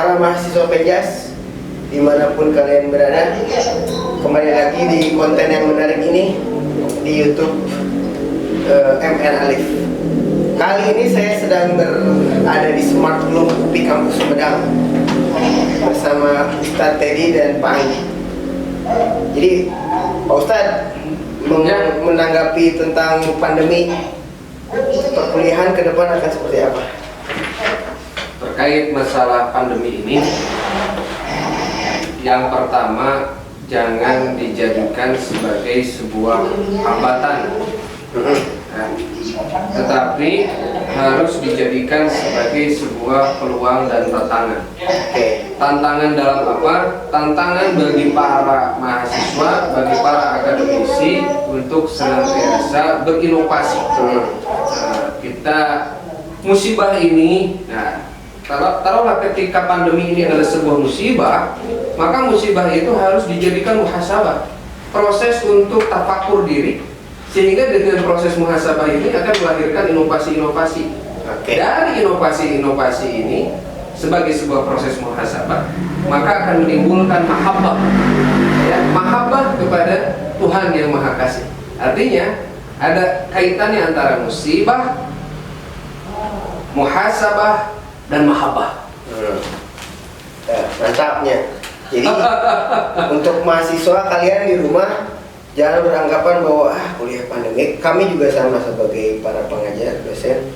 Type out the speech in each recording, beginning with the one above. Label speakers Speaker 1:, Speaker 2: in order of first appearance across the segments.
Speaker 1: para mahasiswa Penjas dimanapun kalian berada, kembali lagi di konten yang menarik ini di YouTube MN Alif. Kali ini saya sedang berada di Smart Bloom UPI Kampus Sumedang bersama Ustadz Teddy dan Pak Anggi. Jadi Pak Ustadz menanggapi tentang pandemi, perkuliahan ke depan akan seperti apa?
Speaker 2: Terkait masalah pandemi ini, yang pertama jangan dijadikan sebagai sebuah hambatan, tetapi harus dijadikan sebagai sebuah peluang dan tantangan. Tantangan dalam apa? Tantangan bagi para mahasiswa, bagi para akademisi untuk senantiasa berinovasi. Kita musibah ini, taruhlah ketika pandemi ini adalah sebuah musibah, maka musibah itu harus dijadikan muhasabah, proses untuk tafakur diri, sehingga dengan proses muhasabah ini akan melahirkan inovasi-inovasi. Dari inovasi-inovasi ini sebagai sebuah proses muhasabah, maka akan menimbulkan mahabbah, mahabbah kepada Tuhan yang Maha Kasih. Artinya ada kaitannya antara musibah, muhasabah, dan mahabbah.
Speaker 1: Mantapnya. Jadi untuk mahasiswa kalian di rumah jangan beranggapan bahwa kuliah pandemi. Kami juga sama sebagai para pengajar, dosen,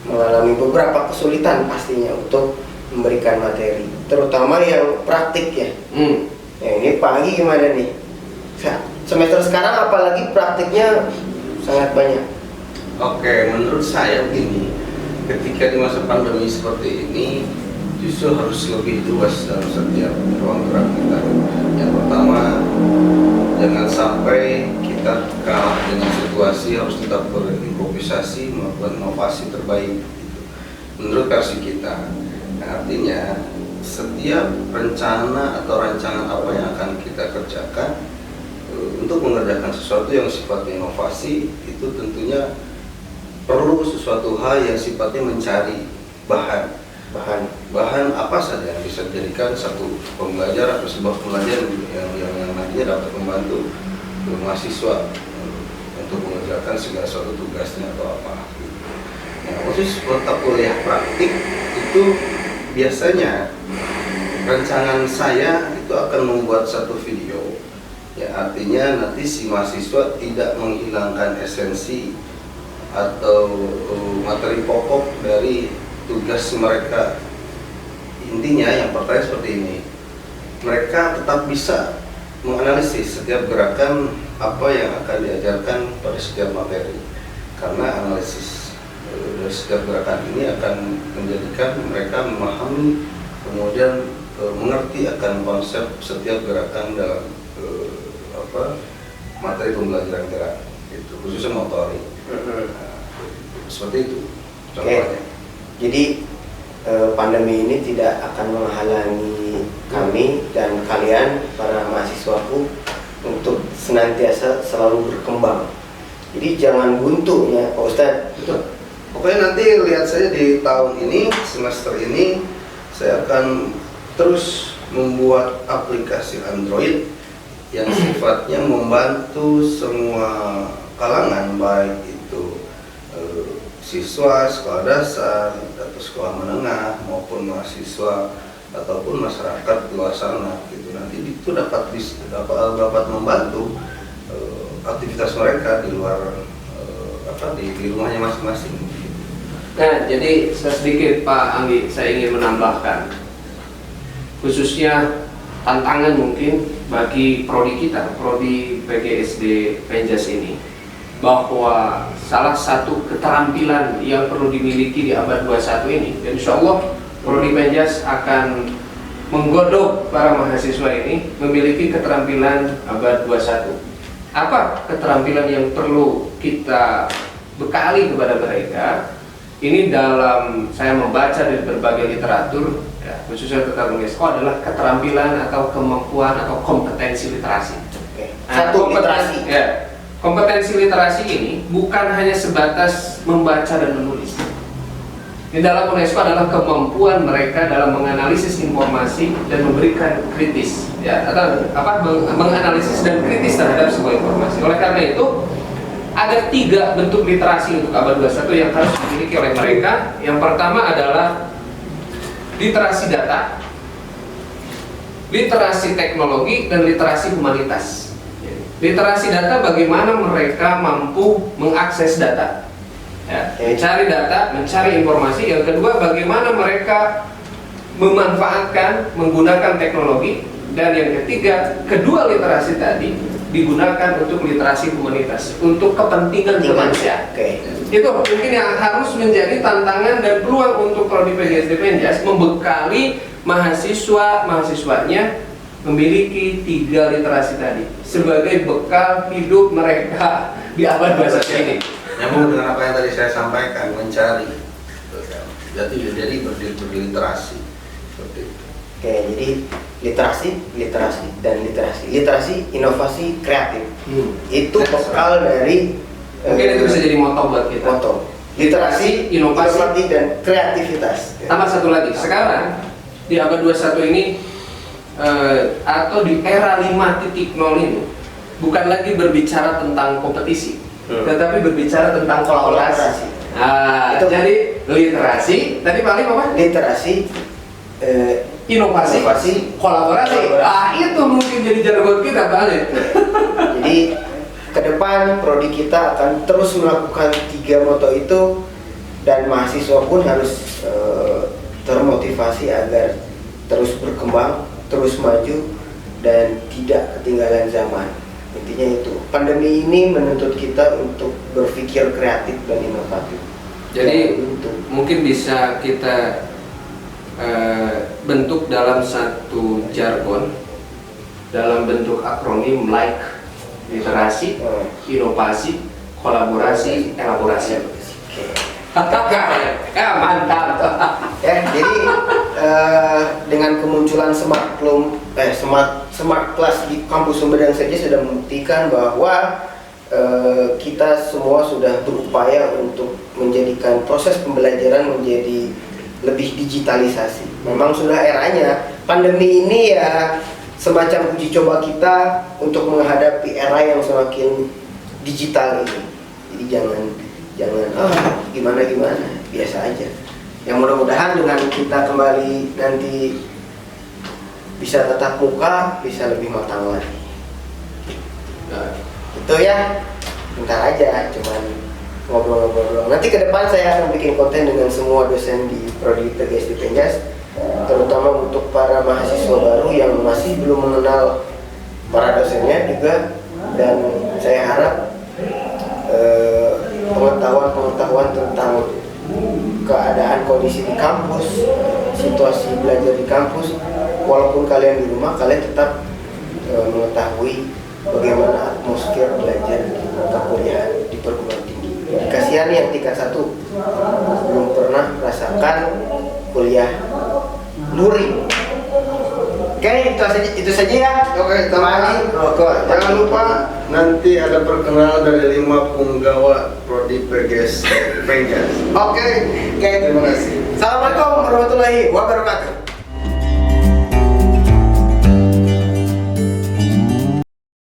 Speaker 1: mengalami beberapa kesulitan pastinya untuk memberikan materi, terutama yang praktik ya. Ya, ini Pak Anggi gimana nih? Semester sekarang apalagi praktiknya sangat banyak.
Speaker 3: Oke, menurut saya begini, ketika di masa pandemi seperti ini justru harus lebih luas dalam setiap ruang gerak kita. Yang pertama, jangan sampai kita kalah dengan situasi, harus tetap berimprovisasi, melakukan inovasi terbaik menurut versi kita. Nah, artinya setiap rencana atau rancangan apa yang akan kita kerjakan untuk mengerjakan sesuatu yang sifatnya inovasi, itu tentunya perlu sesuatu hal yang sifatnya mencari bahan apa saja yang bisa dijadikan satu pembelajaran atau sebuah pembelajaran yang nantinya dapat membantu mahasiswa untuk mengerjakan segala suatu tugasnya atau apa. Nah, khusus mata kuliah praktik itu biasanya rancangan saya itu akan membuat satu video, ya artinya nanti si mahasiswa tidak menghilangkan esensi atau materi pokok dari tugas mereka. Intinya yang pertama seperti ini, mereka tetap bisa menganalisis setiap gerakan apa yang akan diajarkan pada setiap materi, karena analisis dari setiap gerakan ini akan menjadikan mereka memahami, kemudian mengerti akan konsep setiap gerakan dalam materi pembelajaran gerak itu, khususnya motorik. Seperti itu contohnya.
Speaker 1: Jadi pandemi ini tidak akan menghalangi kami dan kalian para mahasiswaku untuk senantiasa selalu berkembang. Jadi jangan buntu ya Pak Ustadz.
Speaker 3: Betul. Pokoknya nanti lihat saja di tahun ini, semester ini saya akan terus membuat aplikasi Android yang sifatnya membantu semua kalangan, baik itu siswa sekolah dasar atau sekolah menengah maupun mahasiswa ataupun masyarakat luar sana gitu. Nanti itu dapat membantu aktivitas mereka di luar di rumahnya masing-masing.
Speaker 2: Nah, jadi sedikit Pak Anggi, saya ingin menambahkan, khususnya tantangan mungkin bagi prodi kita, prodi PGSD Penjas ini, bahwa salah satu keterampilan yang perlu dimiliki di abad 21 ini, dan insya Allah prodi Penjas akan menggodok para mahasiswa ini memiliki keterampilan abad 21. Apa keterampilan yang perlu kita bekali kepada mereka? Ini dalam saya membaca dari berbagai literatur, ya, khususnya tentang UNESCO, adalah keterampilan atau kemampuan atau kompetensi literasi.
Speaker 1: Satu literasi.
Speaker 2: Ya, kompetensi literasi ini bukan hanya sebatas membaca dan menulis, Di dalam UNESCO adalah kemampuan mereka dalam menganalisis informasi dan memberikan kritis, ya, atau menganalisis dan kritis terhadap sebuah informasi. Oleh karena itu, ada 3 bentuk literasi untuk abad 21 yang harus dimiliki oleh mereka. Yang pertama adalah literasi data, literasi teknologi, dan literasi humanitas. Literasi data, bagaimana mereka mampu mengakses data, ya, mencari data, mencari informasi. Yang kedua, bagaimana mereka memanfaatkan, menggunakan teknologi. Dan yang ketiga, kedua literasi tadi digunakan untuk literasi humanitas, untuk kepentingan kemanusiaan. Itu mungkin yang harus menjadi tantangan dan peluang untuk prodi PGSD Penjas, membekali mahasiswanya memiliki 3 literasi tadi sebagai bekal hidup mereka di abad 21 ini.
Speaker 3: Nyambung dengan apa yang tadi saya sampaikan, mencari. Jadi berliterasi seperti itu.
Speaker 1: Oke, jadi literasi, dan literasi inovasi kreatif. Itu bekal dari
Speaker 2: Mungkin itu bisa jadi moto buat kita.
Speaker 1: moto. Literasi, inovasi, dan kreativitas.
Speaker 2: Tambah satu lagi, sekarang di abad 21 ini atau di era 5.0 ini bukan lagi berbicara tentang kompetisi, tetapi berbicara tentang kolaborasi. Nah,
Speaker 1: Itu.
Speaker 2: jadi literasi, tadi paling apa?
Speaker 1: Literasi,
Speaker 2: Inovasi, kolaborasi. Ah, itu mungkin jadi jargon kita balik.
Speaker 1: Jadi ke depan prodi kita akan terus melakukan 3 moto itu, dan mahasiswa pun harus termotivasi agar terus berkembang, terus maju, dan tidak ketinggalan zaman. Intinya itu, pandemi ini menuntut kita untuk berpikir kreatif dan inovatif.
Speaker 2: Jadi
Speaker 1: untuk
Speaker 2: mungkin bisa kita bentuk dalam satu jargon, dalam bentuk akronim like literasi, inovasi, kolaborasi, elaborasi. Mantap.
Speaker 1: ya, jadi dengan kemunculan smart class di kampus Sumedang saja sudah membuktikan bahwa kita semua sudah berupaya untuk menjadikan proses pembelajaran menjadi lebih digitalisasi. Memang sudah eranya. Pandemi ini ya semacam uji coba kita untuk menghadapi era yang semakin digital ini. Jadi jangan gimana, biasa aja. Yang mudah-mudahan dengan kita kembali nanti bisa tatap muka, bisa lebih matang lagi. Nah, itu ya, bentar aja, cuman ngobrol-ngobrol. Nanti ke depan saya akan bikin konten dengan semua dosen di prodi PGSD Penjas, terutama untuk para mahasiswa baru yang masih belum mengenal para dosennya juga, dan saya harap pengetahuan tentang keadaan kondisi di kampus, situasi belajar di kampus, walaupun kalian di rumah, kalian tetap mengetahui bagaimana atmosfer belajar di mata kuliah di perguruan tinggi. Kasihan yang tingkat 1 belum pernah merasakan kuliah luring. Oke, itu saja ya.
Speaker 3: Oke, jangan lupa nanti ada perkenalan dari 5 punggawa prodi PGS Penjas.
Speaker 1: Oke, terima kasih. Assalamualaikum warahmatullahi wabarakatuh.